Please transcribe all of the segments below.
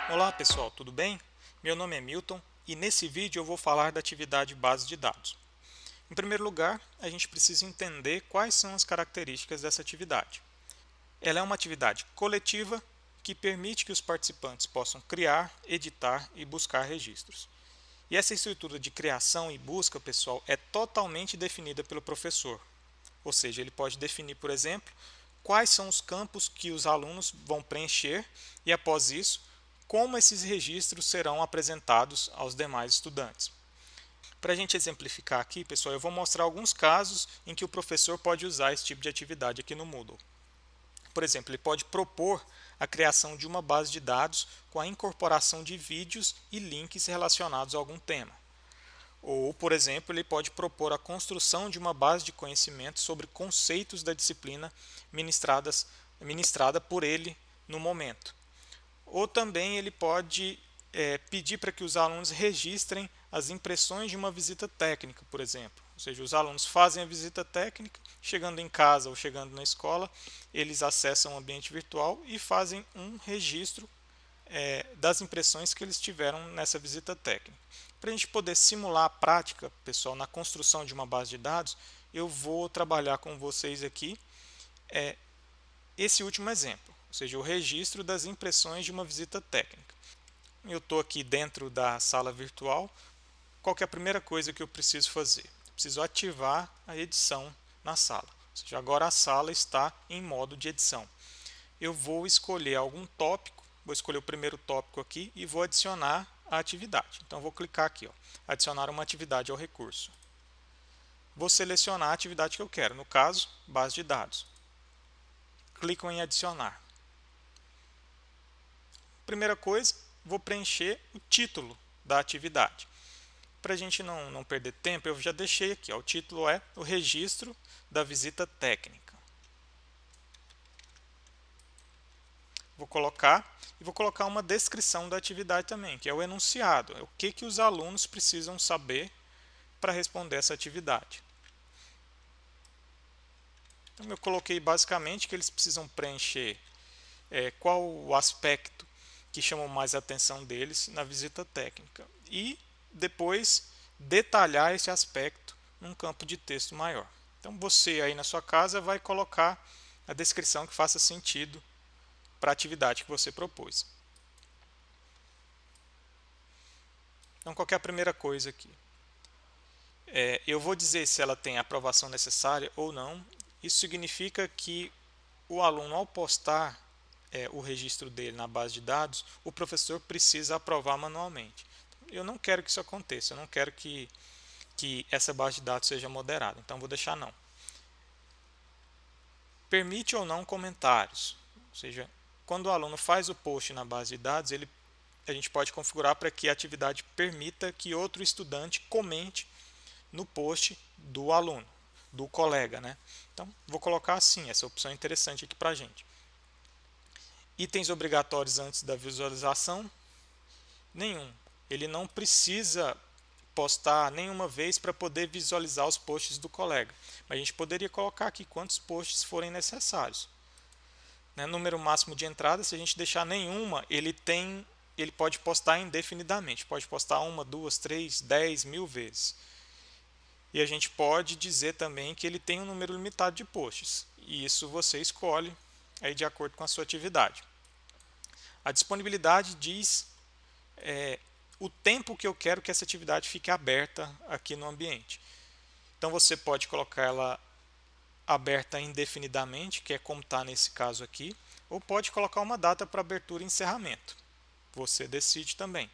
Olá pessoal, tudo bem? Meu nome é Milton e nesse vídeo eu vou falar da atividade base de dados. Em primeiro lugar, a gente precisa entender quais são as características dessa atividade. Ela é uma atividade coletiva que permite que os participantes possam criar, editar e buscar registros. E essa estrutura de criação e busca, pessoal, é totalmente definida pelo professor. Ou seja, ele pode definir, por exemplo, quais são os campos que os alunos vão preencher e, após isso, como esses registros serão apresentados aos demais estudantes. Para a gente exemplificar aqui, pessoal, eu vou mostrar alguns casos em que o professor pode usar esse tipo de atividade aqui no Moodle. Por exemplo, ele pode propor a criação de uma base de dados com a incorporação de vídeos e links relacionados a algum tema. Ou, por exemplo, ele pode propor a construção de uma base de conhecimento sobre conceitos da disciplina ministrada por ele no momento. Ou também ele pode pedir para que os alunos registrem as impressões de uma visita técnica, por exemplo. Ou seja, os alunos fazem a visita técnica, chegando em casa ou chegando na escola, eles acessam o ambiente virtual e fazem um registro das impressões que eles tiveram nessa visita técnica. Para a gente poder simular a prática, pessoal, na construção de uma base de dados, eu vou trabalhar com vocês aqui esse último exemplo, ou seja, o registro das impressões de uma visita técnica. Eu estou aqui dentro da sala virtual. Qual que é a primeira coisa que eu preciso fazer? Eu preciso ativar a edição na sala. Ou seja, agora a sala está em modo de edição. Eu vou escolher algum tópico, vou escolher o primeiro tópico aqui e vou adicionar a atividade. Então vou clicar aqui, adicionar uma atividade ao recurso. Vou selecionar a atividade que eu quero, no caso, base de dados. Clico em adicionar. Primeira coisa, vou preencher o título da atividade. Para a gente não perder tempo, eu já deixei aqui. O título é o registro da visita técnica. Vou colocar uma descrição da atividade também, que é o enunciado. É o que os alunos precisam saber para responder essa atividade. Então, eu coloquei basicamente que eles precisam preencher qual o aspecto que chamou mais a atenção deles na visita técnica e depois detalhar esse aspecto num campo de texto maior. Então você aí na sua casa vai colocar a descrição que faça sentido para a atividade que você propôs. Então qual é a primeira coisa aqui? Eu vou dizer se ela tem a aprovação necessária ou não. Isso significa que o aluno, ao postar o registro dele na base de dados, o professor precisa aprovar manualmente. Eu não quero que isso aconteça, eu não quero que essa base de dados seja moderada, então vou deixar não. Permite ou não comentários, ou seja, quando o aluno faz o post na base de dados, a gente pode configurar para que a atividade permita que outro estudante comente no post do aluno, do colega, né? Então, vou colocar assim, essa opção é interessante aqui para a gente. Itens obrigatórios antes da visualização? Nenhum. Ele não precisa postar nenhuma vez para poder visualizar os posts do colega. Mas a gente poderia colocar aqui quantos posts forem necessários. Número máximo de entrada, se a gente deixar nenhuma, ele pode postar indefinidamente. Pode postar 1, 2, 3, 10, 1000 vezes. E a gente pode dizer também que ele tem um número limitado de posts. E isso você escolhe aí de acordo com a sua atividade. A disponibilidade diz o tempo que eu quero que essa atividade fique aberta aqui no ambiente. Então você pode colocar ela aberta indefinidamente, que é como está nesse caso aqui, ou pode colocar uma data para abertura e encerramento. Você decide também.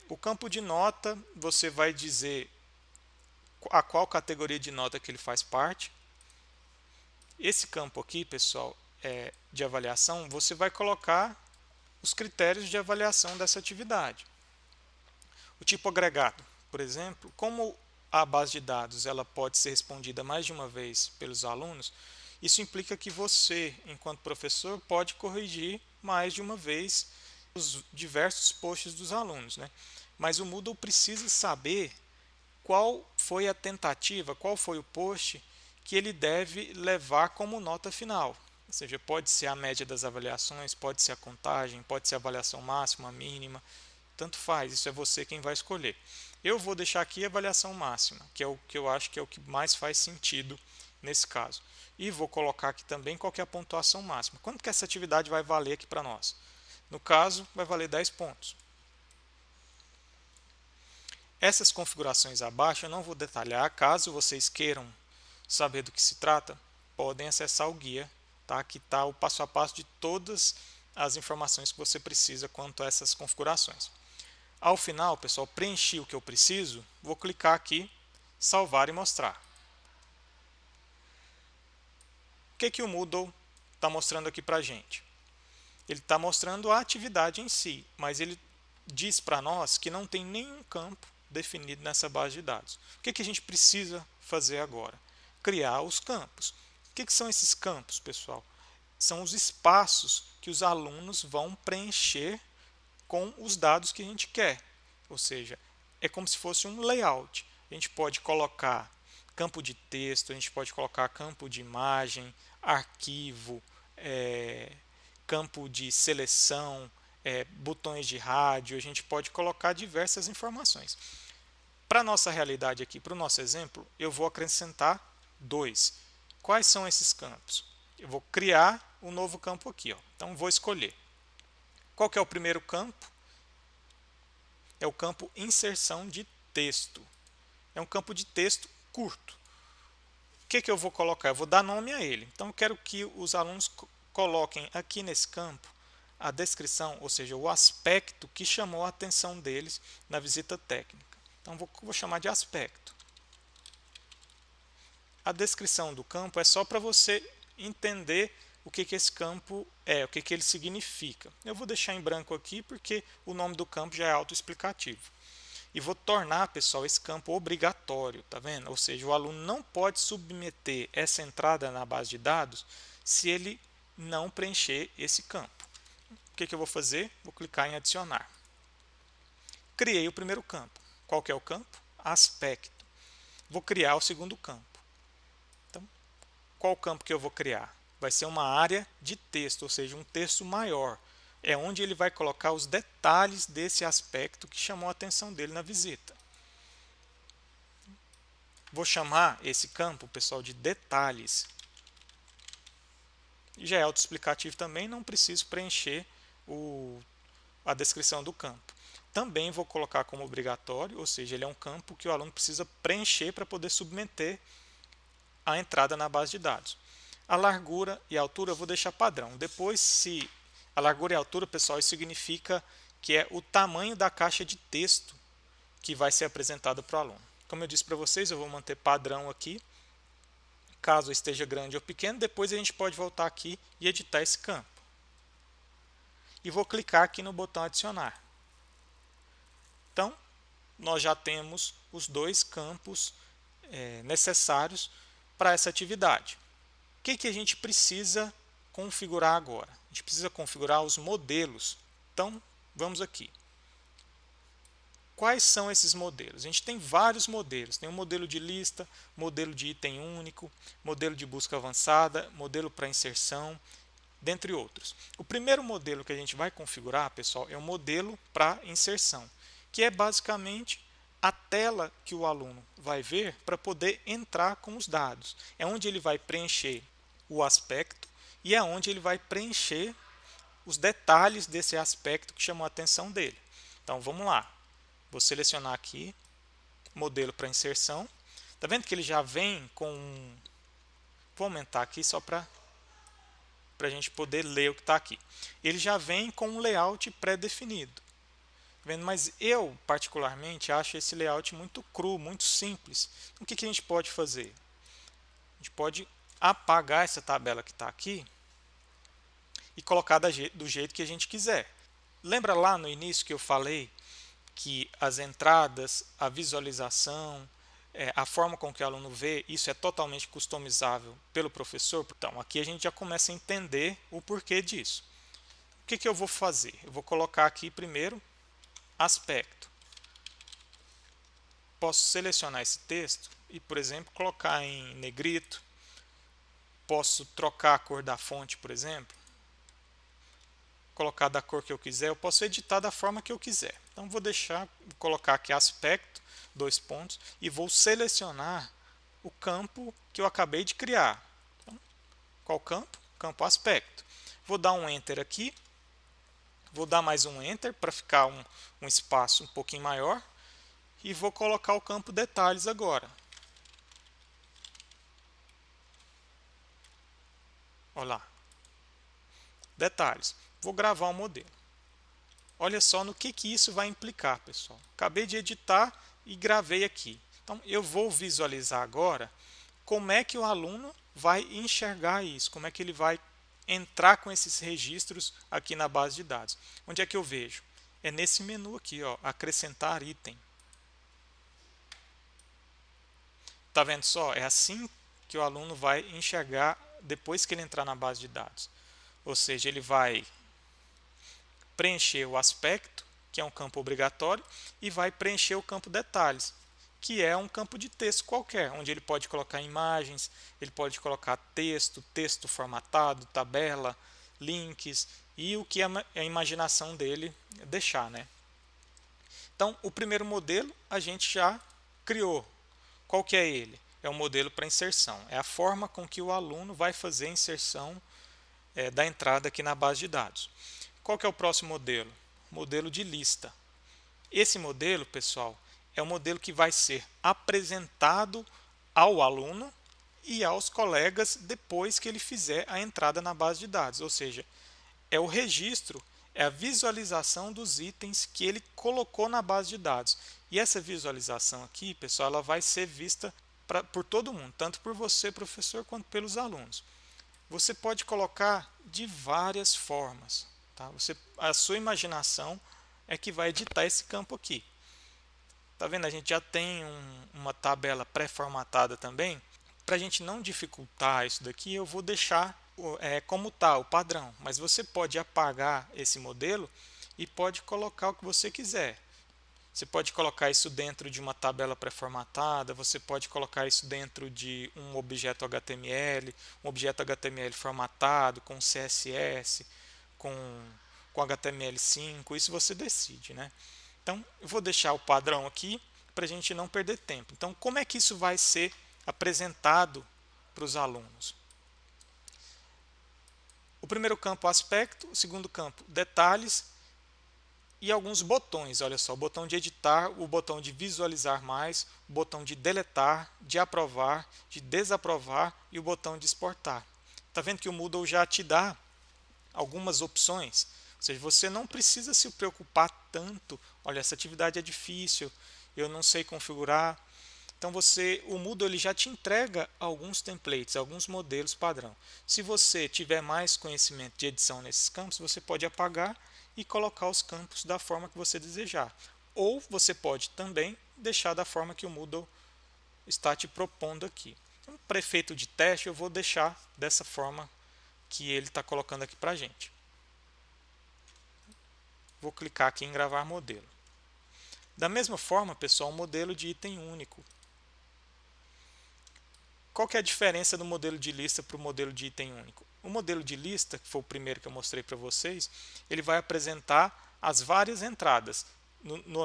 O campo de nota, você vai dizer a qual categoria de nota que ele faz parte. Esse campo aqui, pessoal, de avaliação, você vai colocar os critérios de avaliação dessa atividade. O tipo agregado, por exemplo, como a base de dados ela pode ser respondida mais de uma vez pelos alunos, isso implica que você, enquanto professor, pode corrigir mais de uma vez os diversos posts dos alunos, né? Mas o Moodle precisa saber qual foi a tentativa, qual foi o post que ele deve levar como nota final. Ou seja, pode ser a média das avaliações, pode ser a contagem, pode ser a avaliação máxima, mínima, tanto faz, isso é você quem vai escolher. Eu vou deixar aqui a avaliação máxima, que é o que eu acho que é o que mais faz sentido nesse caso. E vou colocar aqui também qual que é a pontuação máxima. Quanto que essa atividade vai valer aqui para nós? No caso, vai valer 10 pontos. Essas configurações abaixo eu não vou detalhar, caso vocês queiram saber do que se trata, podem acessar o guia, tá? Aqui está o passo a passo de todas as informações que você precisa quanto a essas configurações. Ao final, pessoal, preenchi o que eu preciso, vou clicar aqui, salvar e mostrar. O que o Moodle está mostrando aqui para a gente? Ele está mostrando a atividade em si, mas ele diz para nós que não tem nenhum campo definido nessa base de dados. O que a gente precisa fazer agora? Criar os campos. O que são esses campos, pessoal? São os espaços que os alunos vão preencher com os dados que a gente quer. Ou seja, é como se fosse um layout. A gente pode colocar campo de texto, a gente pode colocar campo de imagem, arquivo, campo de seleção, botões de rádio, a gente pode colocar diversas informações. Para a nossa realidade aqui, para o nosso exemplo, eu vou acrescentar 2. Quais são esses campos? Eu vou criar um novo campo aqui. Então, vou escolher. Qual que é o primeiro campo? É o campo inserção de texto. É um campo de texto curto. O que eu vou colocar? Eu vou dar nome a ele. Então, eu quero que os alunos coloquem aqui nesse campo a descrição, ou seja, o aspecto que chamou a atenção deles na visita técnica. Então, vou chamar de aspecto. A descrição do campo é só para você entender o que esse campo é, o que ele significa. Eu vou deixar em branco aqui porque o nome do campo já é autoexplicativo. E vou tornar, pessoal, esse campo obrigatório, tá vendo? Ou seja, o aluno não pode submeter essa entrada na base de dados se ele não preencher esse campo. O que eu vou fazer? Vou clicar em adicionar. Criei o primeiro campo. Qual que é o campo? Aspecto. Vou criar o segundo campo. Então, qual campo que eu vou criar? Vai ser uma área de texto, ou seja, um texto maior. É onde ele vai colocar os detalhes desse aspecto que chamou a atenção dele na visita. Vou chamar esse campo, pessoal, de detalhes. E já é autoexplicativo também, não preciso preencher a descrição do campo. Também vou colocar como obrigatório, ou seja, ele é um campo que o aluno precisa preencher para poder submeter a entrada na base de dados. A largura e a altura eu vou deixar padrão. Depois, se a largura e a altura, pessoal, isso significa que é o tamanho da caixa de texto que vai ser apresentada para o aluno. Como eu disse para vocês, eu vou manter padrão aqui. Caso esteja grande ou pequeno, depois a gente pode voltar aqui e editar esse campo. E vou clicar aqui no botão adicionar. Então, nós já temos os dois campos necessários para essa atividade. O que a gente precisa configurar agora? A gente precisa configurar os modelos. Então, vamos aqui. Quais são esses modelos? A gente tem vários modelos. Tem um modelo de lista, modelo de item único, modelo de busca avançada, modelo para inserção, dentre outros. O primeiro modelo que a gente vai configurar, pessoal, é o modelo para inserção, que é basicamente a tela que o aluno vai ver para poder entrar com os dados. É onde ele vai preencher o aspecto e é onde ele vai preencher os detalhes desse aspecto que chamou a atenção dele. Então, vamos lá. Vou selecionar aqui, modelo para inserção. Está vendo que ele já vem com... Vou aumentar aqui só para a gente poder ler o que está aqui. Ele já vem com um layout pré-definido. Tá vendo? Mas eu, particularmente, acho esse layout muito cru, muito simples. Então, o que a gente pode fazer? A gente pode apagar essa tabela que está aqui e colocar do jeito que a gente quiser. Lembra lá no início que eu falei que as entradas, a visualização, a forma com que o aluno vê, isso é totalmente customizável pelo professor? Então, aqui a gente já começa a entender o porquê disso. O que eu vou fazer? Eu vou colocar aqui primeiro aspecto. Posso selecionar esse texto e, por exemplo, colocar em negrito, posso trocar a cor da fonte, por exemplo, colocar da cor que eu quiser, eu posso editar da forma que eu quiser. Então vou colocar aqui aspecto, 2 pontos, e vou selecionar o campo que eu acabei de criar. Então, qual campo? Campo aspecto. Vou dar um Enter aqui, vou dar mais um Enter para ficar um espaço um pouquinho maior, e vou colocar o campo detalhes agora. Olha lá. Detalhes. Vou gravar o modelo. Olha só no que isso vai implicar, pessoal. Acabei de editar e gravei aqui. Então, eu vou visualizar agora como é que o aluno vai enxergar isso, como é que ele vai entrar com esses registros aqui na base de dados. Onde é que eu vejo? É nesse menu aqui, ó, acrescentar item. Tá vendo só? É assim que o aluno vai enxergar depois que ele entrar na base de dados. Ou seja, ele vai preencher o aspecto, que é um campo obrigatório, e vai preencher o campo detalhes, que é um campo de texto qualquer, onde ele pode colocar imagens, ele pode colocar texto formatado, tabela, links e o que a imaginação dele deixar, né? Então, o primeiro modelo a gente já criou. Qual que é ele? É o modelo para inserção. É a forma com que o aluno vai fazer a inserção da entrada aqui na base de dados. Qual que é o próximo modelo? Modelo de lista. Esse modelo, pessoal, é o modelo que vai ser apresentado ao aluno e aos colegas depois que ele fizer a entrada na base de dados. Ou seja, é o registro, é a visualização dos itens que ele colocou na base de dados. E essa visualização aqui, pessoal, ela vai ser vista por todo mundo, tanto por você, professor, quanto pelos alunos. Você pode colocar de várias formas. Tá? A sua imaginação é que vai editar esse campo aqui. Tá vendo? A gente já tem uma tabela pré-formatada também. Para a gente não dificultar isso daqui, eu vou deixar como está, o padrão. Mas você pode apagar esse modelo e pode colocar o que você quiser. Você pode colocar isso dentro de uma tabela pré-formatada, você pode colocar isso dentro de um objeto HTML, um objeto HTML formatado, com CSS, com HTML5, isso você decide, né? Então, eu vou deixar o padrão aqui para a gente não perder tempo. Então, como é que isso vai ser apresentado para os alunos? O primeiro campo, aspecto, o segundo campo, detalhes, e alguns botões, olha só, o botão de editar, o botão de visualizar mais, o botão de deletar, de aprovar, de desaprovar e o botão de exportar. Está vendo que o Moodle já te dá algumas opções, ou seja, você não precisa se preocupar tanto, olha, essa atividade é difícil, eu não sei configurar. Então o Moodle ele já te entrega alguns templates, alguns modelos padrão. Se você tiver mais conhecimento de edição nesses campos, você pode apagar e colocar os campos da forma que você desejar. Ou você pode também deixar da forma que o Moodle está te propondo aqui. Então, para efeito de teste, eu vou deixar dessa forma que ele está colocando aqui para a gente. Vou clicar aqui em gravar modelo. Da mesma forma, pessoal, um modelo de item único. Qual que é a diferença do modelo de lista para o modelo de item único? O modelo de lista, que foi o primeiro que eu mostrei para vocês, ele vai apresentar as várias entradas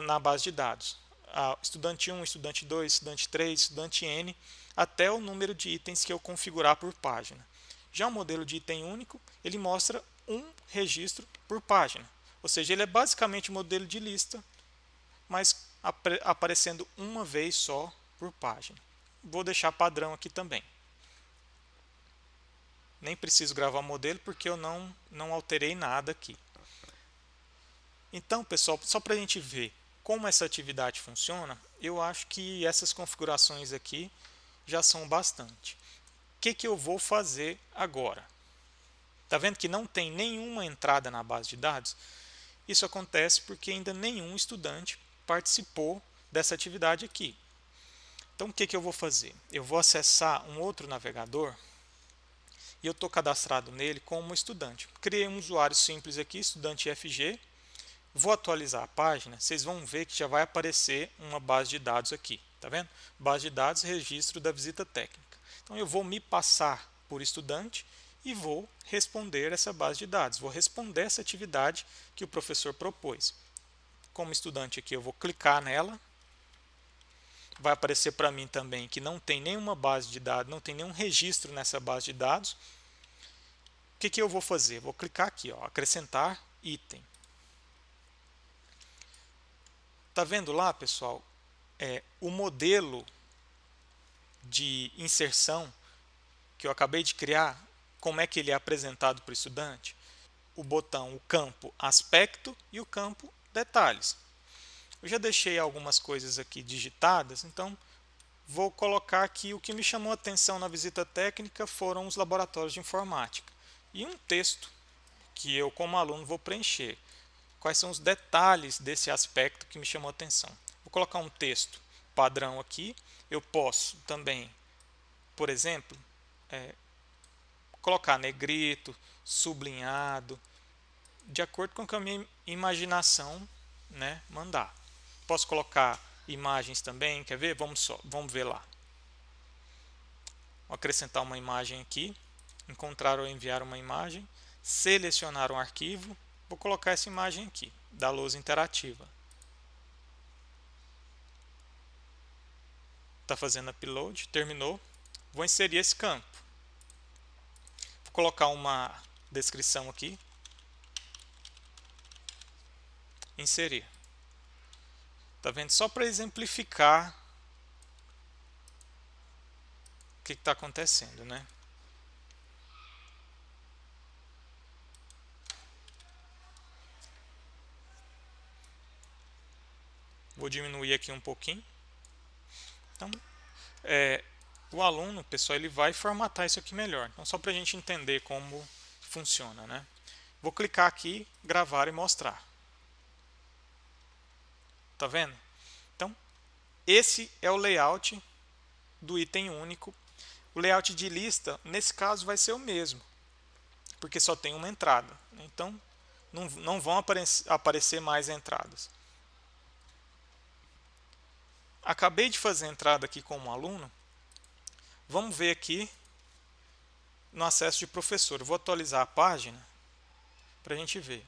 na base de dados. Estudante 1, estudante 2, estudante 3, estudante N, até o número de itens que eu configurar por página. Já o modelo de item único, ele mostra um registro por página. Ou seja, ele é basicamente um modelo de lista, mas aparecendo uma vez só por página. Vou deixar padrão aqui também. Nem preciso gravar o modelo porque eu não alterei nada aqui. Então, pessoal, só para a gente ver como essa atividade funciona, eu acho que essas configurações aqui já são bastante. O que eu vou fazer agora? Está vendo que não tem nenhuma entrada na base de dados? Isso acontece porque ainda nenhum estudante participou dessa atividade aqui. Então, o que eu vou fazer? Eu vou acessar um outro navegador e eu estou cadastrado nele como estudante. Criei um usuário simples aqui, estudante FG. Vou atualizar a página, vocês vão ver que já vai aparecer uma base de dados aqui. Tá vendo? Base de dados, registro da visita técnica. Então, eu vou me passar por estudante e vou responder essa base de dados. Vou responder essa atividade que o professor propôs. Como estudante aqui, eu vou clicar nela. Vai aparecer para mim também que não tem nenhuma base de dados, não tem nenhum registro nessa base de dados. O que eu vou fazer? Vou clicar aqui, ó, acrescentar item. Tá vendo lá, pessoal? O modelo de inserção que eu acabei de criar, como é que ele é apresentado para o estudante? O botão, o campo aspecto e o campo detalhes. Eu já deixei algumas coisas aqui digitadas, então vou colocar aqui o que me chamou a atenção na visita técnica foram os laboratórios de informática. E um texto que eu, como aluno, vou preencher. Quais são os detalhes desse aspecto que me chamou a atenção? Vou colocar um texto padrão aqui. Eu posso também, por exemplo, colocar negrito, sublinhado, de acordo com o que a minha imaginação, né, mandar. Posso colocar imagens também, quer ver? Vamos ver lá. Vou acrescentar uma imagem aqui, encontrar ou enviar uma imagem, selecionar um arquivo, vou colocar essa imagem aqui, da lousa interativa. Está fazendo upload, terminou. Vou inserir esse campo. Vou colocar uma descrição aqui. Inserir. Tá vendo? Só para exemplificar o que está acontecendo, né? Vou diminuir aqui um pouquinho. Então, o aluno, pessoal, ele vai formatar isso aqui melhor. Então, só para a gente entender como funciona, né? Vou clicar aqui, gravar e mostrar. Tá vendo? Então, esse é o layout do item único. O layout de lista, nesse caso, vai ser o mesmo, porque só tem uma entrada. Então, não vão aparecer mais entradas. Acabei de fazer a entrada aqui como aluno. Vamos ver aqui no acesso de professor. Eu vou atualizar a página para a gente ver.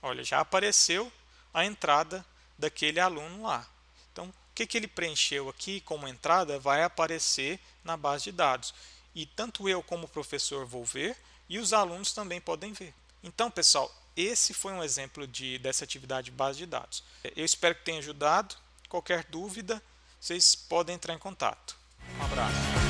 Olha, já apareceu a entrada daquele aluno lá. Então, o que ele preencheu aqui como entrada vai aparecer na base de dados. E tanto eu como professor vou ver e os alunos também podem ver. Então, pessoal, esse foi um exemplo dessa atividade de base de dados. Eu espero que tenha ajudado. Qualquer dúvida, vocês podem entrar em contato. Um abraço.